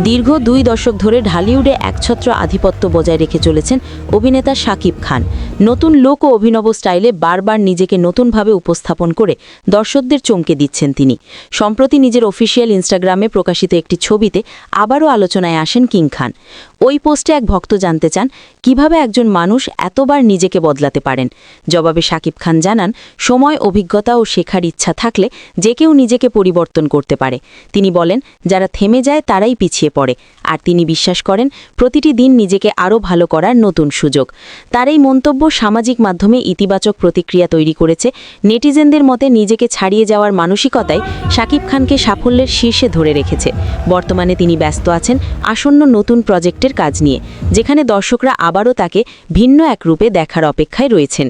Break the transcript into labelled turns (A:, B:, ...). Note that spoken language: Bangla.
A: দীর্ঘ 2 দশক ধরে ঢালিউডে একছত্র আধিপত্য বজায় রেখে চলেছেন অভিনেতা শাকিব খান। নতুন লোক ও অভিনব স্টাইলে বারবার নিজেকে নতুনভাবে উপস্থাপন করে দর্শকদের চমকে দিচ্ছেন তিনি। সম্প্রতি নিজের অফিসিয়াল ইনস্টাগ্রামে প্রকাশিত একটি ছবিতে আবারও আলোচনায় আসেন কিং খান। ওই পোস্টে এক ভক্ত জানতে চান কিভাবে একজন মানুষ এতবার নিজেকে বদলাতে পারেন। জবাবে শাকিব খান জানান, সময়, অভিজ্ঞতা ও শেখার ইচ্ছা থাকলে যে কেউ নিজেকে পরিবর্তন করতে পারে। তিনি বলেন, যারা থেমে যায় তারাই পিছিয়ে পড়ে, আর তিনি বিশ্বাস করেন প্রতিটি দিন নিজেকে আরও ভালো করার নতুন সুযোগ। তার এই মন্তব্য সামাজিক মাধ্যমে ইতিবাচক প্রতিক্রিয়া তৈরি করেছে। নেটিজেনদের মতে নিজেকে ছাড়িয়ে যাওয়ার মানসিকতায় শাকিব খানকে সাফল্যের শীর্ষে ধরে রেখেছে। বর্তমানে তিনি ব্যস্ত আছেন আসন্ন নতুন প্রজেক্টের কাজ নিয়ে, যেখানে দর্শকরা আবারও তাকে ভিন্ন এক রূপে দেখার অপেক্ষায় রয়েছেন।